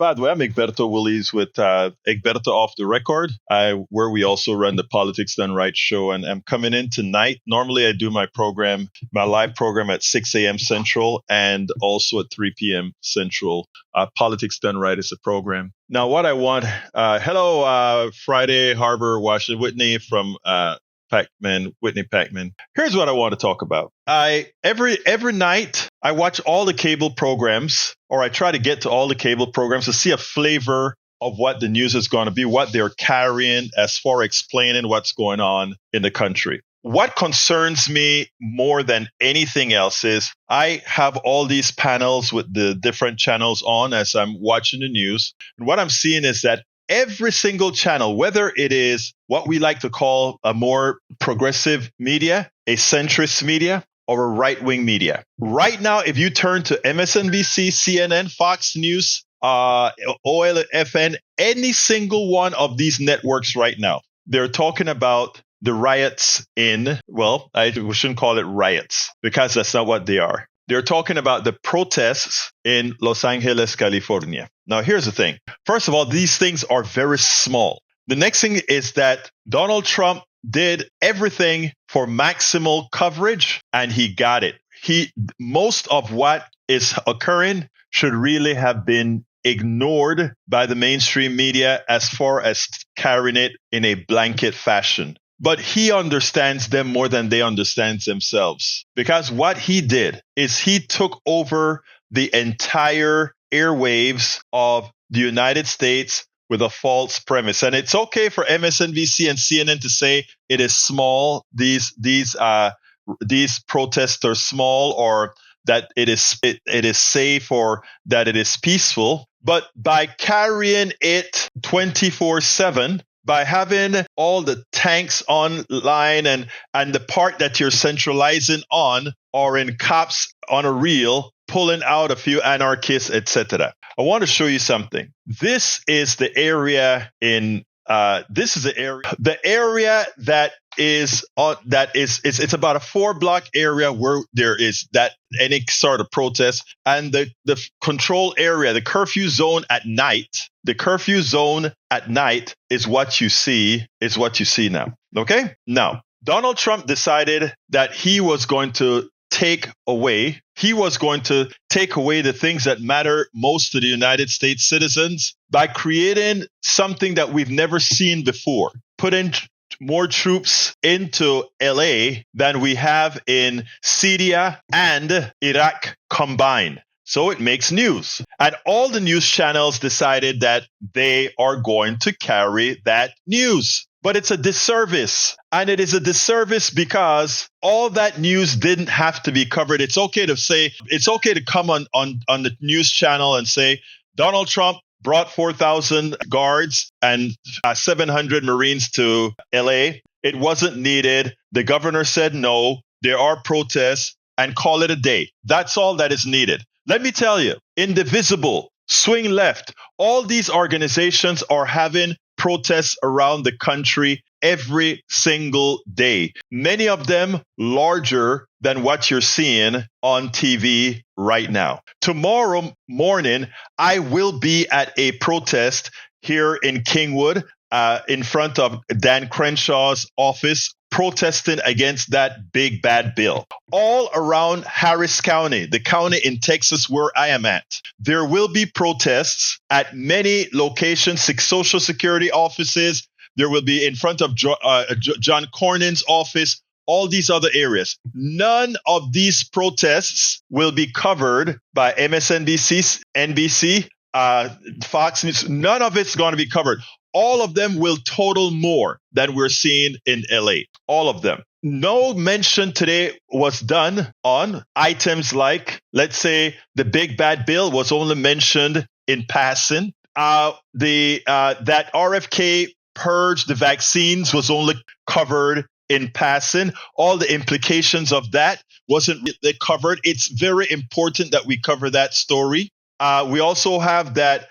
By the way, I'm Egberto Willies with Egberto Off the Record, where we also run the Politics Done Right show. And I'm coming in tonight. Normally, I do my live program at 6 a.m. Central and also at 3 p.m. Central. Politics Done Right is a program. Now, what I want, hello, Friday Harbor, Washington, Whitney from Whitney Pac-Man. Here's what I want to talk about. Every night I watch all the cable programs, or I try to get to all the cable programs to see a flavor of what the news is going to be, what they're carrying as far explaining what's going on in the country. What concerns me more than anything else is I have all these panels with the different channels on as I'm watching the news. And what I'm seeing is that every single channel, whether it is what we like to call a more progressive media, a centrist media, or a right-wing media. Right now, if you turn to MSNBC, CNN, Fox News, OLFN, any single one of these networks right now, they're talking about the riots I shouldn't call it riots because that's not what they are. They're talking about the protests in Los Angeles, California. Now, here's the thing. First of all, these things are very small. The next thing is that Donald Trump did everything for maximal coverage, and he got it. Most of what is occurring should really have been ignored by the mainstream media as far as carrying it in a blanket fashion. But he understands them more than they understand themselves. Because what he did is he took over the entire airwaves of the United States with a false premise. And it's okay for MSNBC and CNN to say it is small, these protests are small, or that it is safe, or that it is peaceful. But by carrying it 24/7, by having all the tanks online and the part that you're centralizing on are in cops on a reel, pulling out a few anarchists, etc. I want to show you something. This is the area the area it's about a 4-block area where there is that any sort of protest, and the control area, the curfew zone at night. The curfew zone at night is what you see now. Okay? Now, Donald Trump decided that he was going to take away the things that matter most to the United States citizens by creating something that we've never seen before, putting more troops into LA than we have in Syria and Iraq combined. So it makes news. And all the news channels decided that they are going to carry that news. But it's a disservice. And it is a disservice because all that news didn't have to be covered. It's okay to come on the news channel and say, Donald Trump brought 4,000 guards and 700 Marines to LA. It wasn't needed. The governor said no. There are protests, and call it a day. That's all that is needed. Let me tell you, Indivisible, Swing Left, all these organizations are having protests around the country every single day. Many of them larger than what you're seeing on TV right now. Tomorrow morning, I will be at a protest here in Kingwood, in front of Dan Crenshaw's office, protesting against that big bad bill. All around Harris County, the county in Texas where I am at, there will be protests at many locations, 6 Social Security offices. There will be in front of John Cornyn's office, all these other areas. None of these protests will be covered by MSNBC, NBC, Fox News. None of it's going to be covered. All of them will total more than we're seeing in LA. All of them. No mention today was done on items like, let's say, the big bad bill was only mentioned in passing. That RFK purge the vaccines was only covered in passing. All the implications of that wasn't really covered. It's very important that we cover that story. We also have that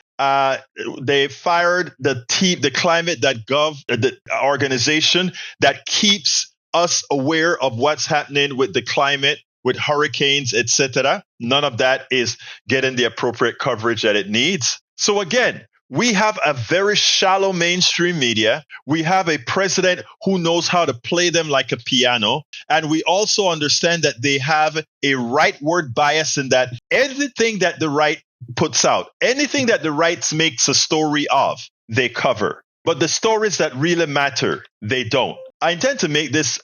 they fired the climate.gov, the organization that keeps us aware of what's happening with the climate, with hurricanes, etc. None of that is getting the appropriate coverage that it needs. So again, we have a very shallow mainstream media. We have a president who knows how to play them like a piano. And we also understand that they have a rightward bias in that everything that the right puts out, anything that the right makes a story of, they cover. But the stories that really matter, they don't. I intend to make this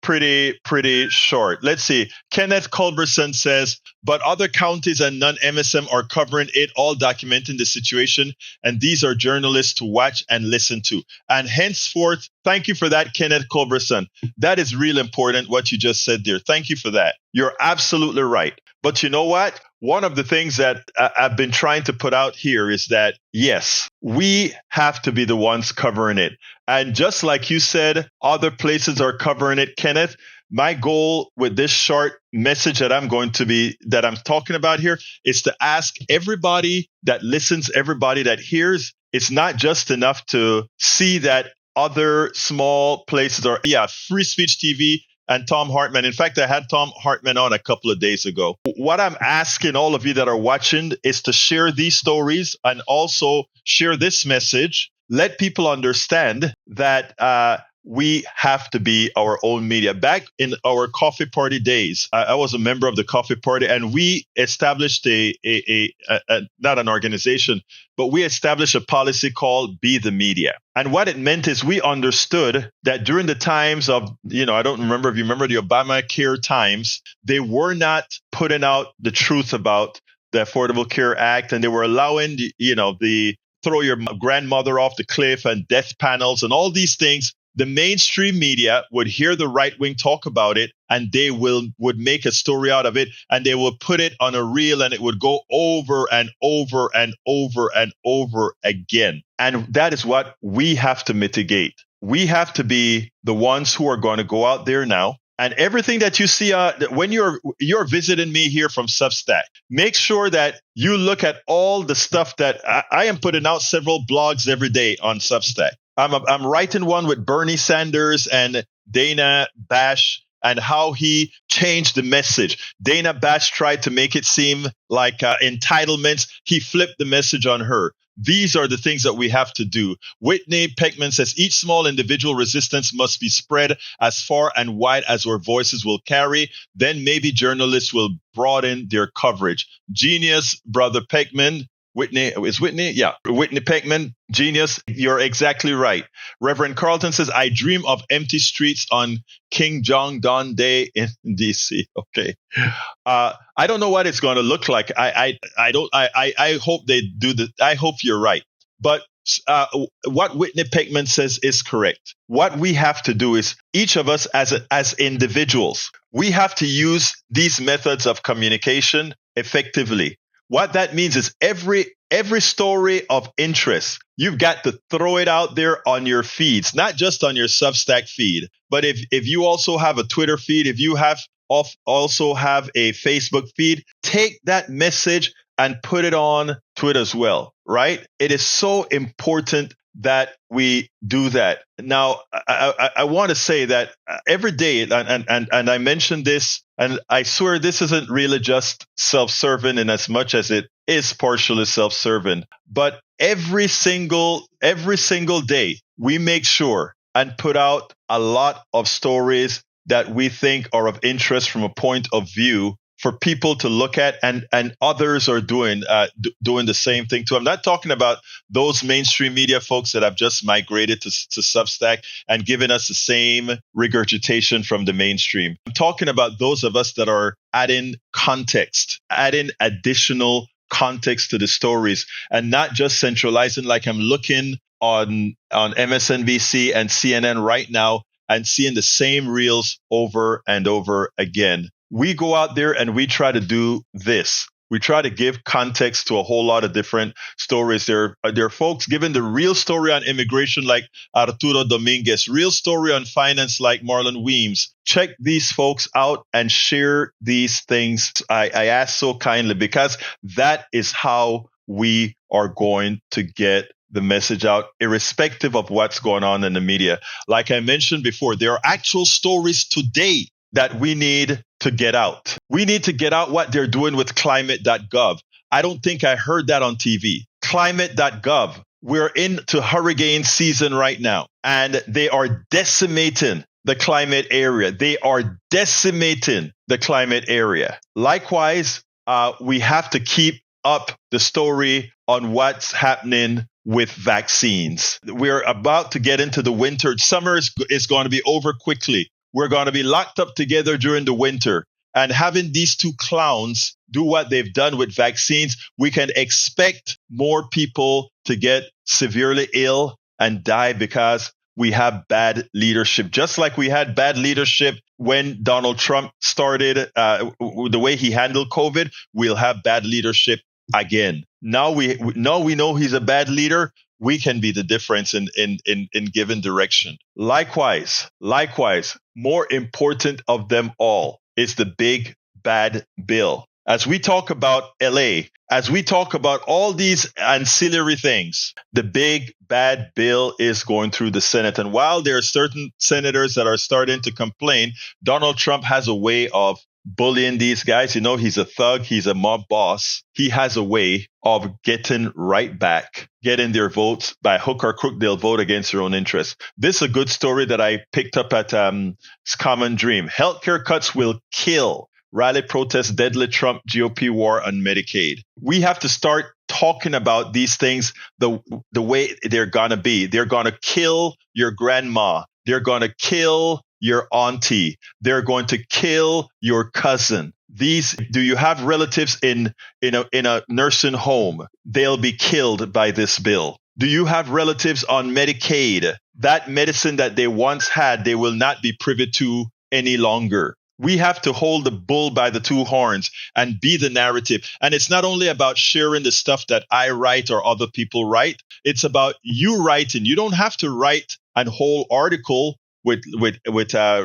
pretty short. Let's see. Kenneth Culberson says, but other counties and non-MSM are covering it, all documenting the situation, and these are journalists to watch and listen to. And henceforth, thank you for that, Kenneth Culberson. That is real important, what you just said there. Thank you for that. You're absolutely right. But you know what? One of the things that I've been trying to put out here is that, yes, we have to be the ones covering it. And just like you said, other places are covering it, Kenneth. My goal with this short message that I'm talking about here is to ask everybody that listens, everybody that hears, it's not just enough to see that other small places are, Free Speech TV and Tom Hartman. In fact, I had Tom Hartman on a couple of days ago. What I'm asking all of you that are watching is to share these stories and also share this message. Let people understand that we have to be our own media. Back in our coffee party days, I was a member of the coffee party, and we established not an organization, but we established a policy called Be the Media. And what it meant is we understood that during the times of, I don't remember if you remember the Obamacare times, they were not putting out the truth about the Affordable Care Act, and they were allowing the throw your grandmother off the cliff and death panels and all these things. The mainstream media would hear the right wing talk about it, and they would make a story out of it, and they would put it on a reel, and it would go over and over and over and over again. And that is what we have to mitigate. We have to be the ones who are going to go out there now. And everything that you see when you're visiting me here from Substack, make sure that you look at all the stuff that I am putting out several blogs every day on Substack. I'm writing one with Bernie Sanders and Dana Bash and how he changed the message. Dana Bash tried to make it seem like entitlements. He flipped the message on her. These are the things that we have to do. Whitney Peckman says each small individual resistance must be spread as far and wide as our voices will carry. Then maybe journalists will broaden their coverage. Genius, Brother Peckman. Whitney Peckman, genius. You're exactly right. Reverend Carlton says, I dream of empty streets on King Jong-un Day in DC. Okay. I don't know what it's going to look like. I hope they do I hope you're right. But what Whitney Peckman says is correct. What we have to do is each of us as individuals, we have to use these methods of communication effectively. What that means is every story of interest, you've got to throw it out there on your feeds, not just on your Substack feed, but if you also have a Twitter feed, if you also have a Facebook feed, take that message and put it on Twitter as well, right? It is so important that we do that. Now, I want to say that every day, and I mentioned this, and I swear this isn't really just self-serving in as much as it is partially self-serving, but every single day, we make sure and put out a lot of stories that we think are of interest from a point of view for people to look at, and others are doing the same thing too. I'm not talking about those mainstream media folks that have just migrated to Substack and given us the same regurgitation from the mainstream. I'm talking about those of us that are adding context, adding additional context to the stories, and not just centralizing. Like I'm looking on MSNBC and CNN right now and seeing the same reels over and over again. We go out there and we try to do this. We try to give context to a whole lot of different stories. There are folks giving the real story on immigration like Arturo Dominguez, real story on finance like Marlon Weems. Check these folks out and share these things. I ask so kindly, because that is how we are going to get the message out, irrespective of what's going on in the media. Like I mentioned before, there are actual stories today that we need to get out. We need to get out what they're doing with climate.gov. I don't think I heard that on TV. climate.gov. We're into hurricane season right now, and they are decimating the climate area. They are decimating the climate area. Likewise, we have to keep up the story on what's happening with vaccines. We're about to get into the winter. Summer is going to be over quickly. We're going to be locked up together during the winter. And having these two clowns do what they've done with vaccines, we can expect more people to get severely ill and die because we have bad leadership. Just like we had bad leadership when Donald Trump started, the way he handled COVID, we'll have bad leadership again. Now we know he's a bad leader. We can be the difference in given direction. Likewise, more important of them all is the big bad bill. As we talk about LA, as we talk about all these ancillary things, the big bad bill is going through the Senate. And while there are certain senators that are starting to complain, Donald Trump has a way of bullying these guys. You know, he's a thug. He's a mob boss. He has a way of getting right back, getting their votes by hook or crook. They'll vote against their own interests. This is a good story that I picked up at Common Dream. Healthcare cuts will kill. Rally protest deadly Trump GOP war on Medicaid. We have to start talking about these things the way they're going to be. They're going to kill your grandma. They're going to kill your auntie. They're going to kill your cousin. Do you have relatives in a nursing home? They'll be killed by this bill. Do you have relatives on Medicaid? That medicine that they once had, they will not be privy to any longer. We have to hold the bull by the two horns and be the narrative. And it's not only about sharing the stuff that I write or other people write. It's about you writing. You don't have to write a whole article with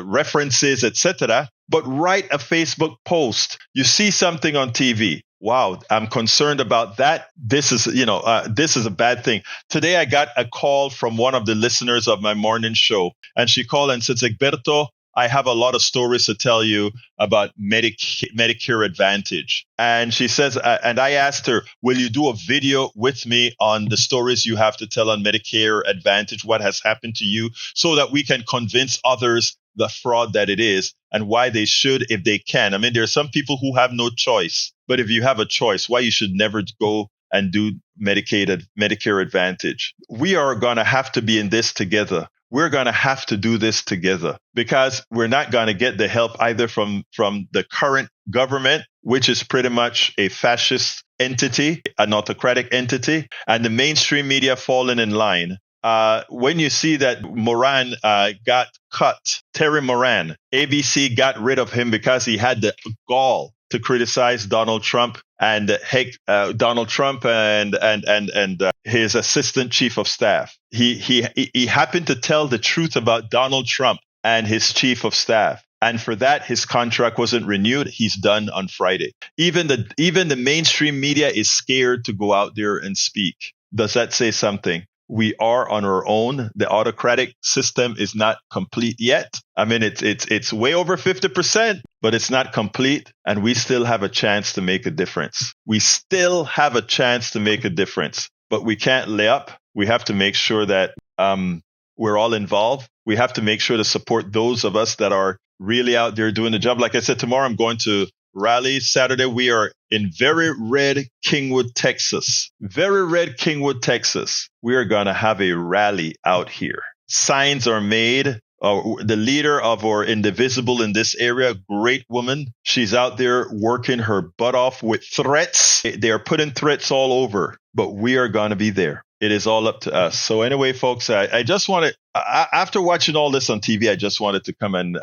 references, etc. But write a Facebook post. You see something on TV. Wow, I'm concerned about that. This is a bad thing. Today, I got a call from one of the listeners of my morning show, and she called and said, Egberto, I have a lot of stories to tell you about Medicare Advantage. And she says, and I asked her, will you do a video with me on the stories you have to tell on Medicare Advantage, what has happened to you, so that we can convince others the fraud that it is and why they should, if they can. I mean, there are some people who have no choice, but if you have a choice, why you should never go and do Medicare Advantage. We are going to have to be in this together. We're going to have to do this together because we're not going to get the help either from the current government, which is pretty much a fascist entity, an autocratic entity, and the mainstream media falling in line. When you see that Moran got cut, Terry Moran, ABC got rid of him because he had the gall to criticize Donald Trump and his assistant chief of staff. He happened to tell the truth about Donald Trump and his chief of staff. And for that, his contract wasn't renewed. He's done on Friday. Even the mainstream media is scared to go out there and speak. Does that say something? We are on our own. The autocratic system is not complete yet. I mean, it's way over 50%, but it's not complete. And we still have a chance to make a difference. We still have a chance to make a difference, but we can't lay up. We have to make sure that we're all involved. We have to make sure to support those of us that are really out there doing the job. Like I said, tomorrow I'm going to rally. Saturday, we are in very red Kingwood, Texas. Very red Kingwood, Texas. We are going to have a rally out here. Signs are made. The leader of our Indivisible in this area, great woman. She's out there working her butt off with threats. They are putting threats all over, but we are going to be there. It is all up to us. So anyway, folks, I just wanted, after watching all this on TV, I just wanted to come and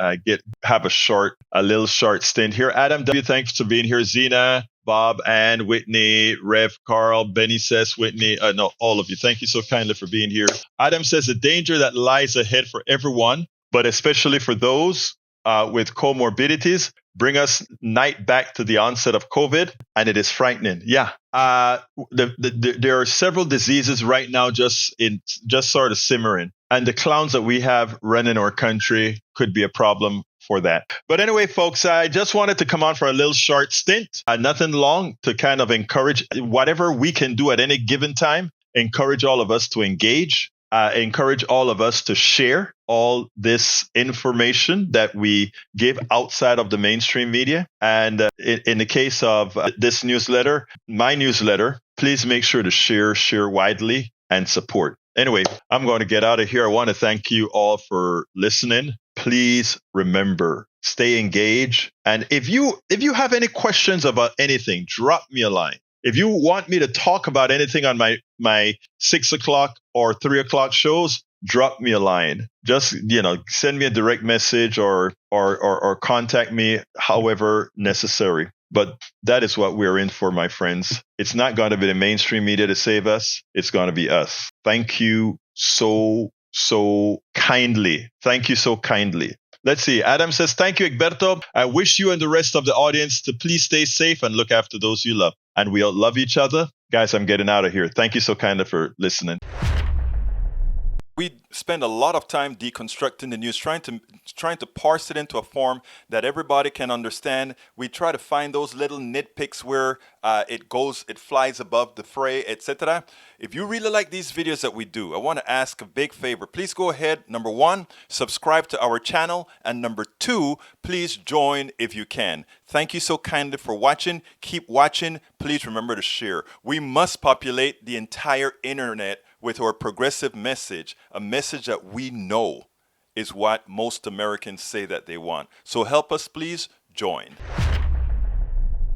have a little short stint here. Adam W., thanks for being here. Zena, Bob, Ann, Whitney, Rev, Carl, Benny says, Whitney, all of you. Thank you so kindly for being here. Adam says the danger that lies ahead for everyone, but especially for those with comorbidities, bring us night back to the onset of COVID, and it is frightening. Yeah. There are several diseases right now just sort of simmering. And the clowns that we have running our country could be a problem for that. But anyway, folks, I just wanted to come on for a little short stint, nothing long, to kind of encourage whatever we can do at any given time, encourage all of us to engage, encourage all of us to share all this information that we give outside of the mainstream media. And in the case of this newsletter, my newsletter, please make sure to share widely and support. Anyway, I'm going to get out of here. I want to thank you all for listening. Please remember, stay engaged. And if you have any questions about anything, drop me a line. If you want me to talk about anything on my 6 o'clock or 3 o'clock shows, drop me a line. Just, send me a direct message or contact me however necessary. But that is what we're in for, my friends. It's not going to be the mainstream media to save us. It's going to be us. Thank you so kindly. Thank you so kindly. Let's see. Adam says, thank you, Egberto. I wish you and the rest of the audience to please stay safe and look after those you love. And we all love each other. Guys, I'm getting out of here. Thank you so kindly for listening. We spend a lot of time deconstructing the news, trying to parse it into a form that everybody can understand. We try to find those little nitpicks where it flies above the fray, etc. If you really like these videos that we do, I want to ask a big favor. Please go ahead. Number 1, subscribe to our channel. And number 2, please join if you can. Thank you so kindly for watching. Keep watching. Please remember to share. We must populate the entire internet with our progressive message, a message that we know is what most Americans say that they want. So help us, please join.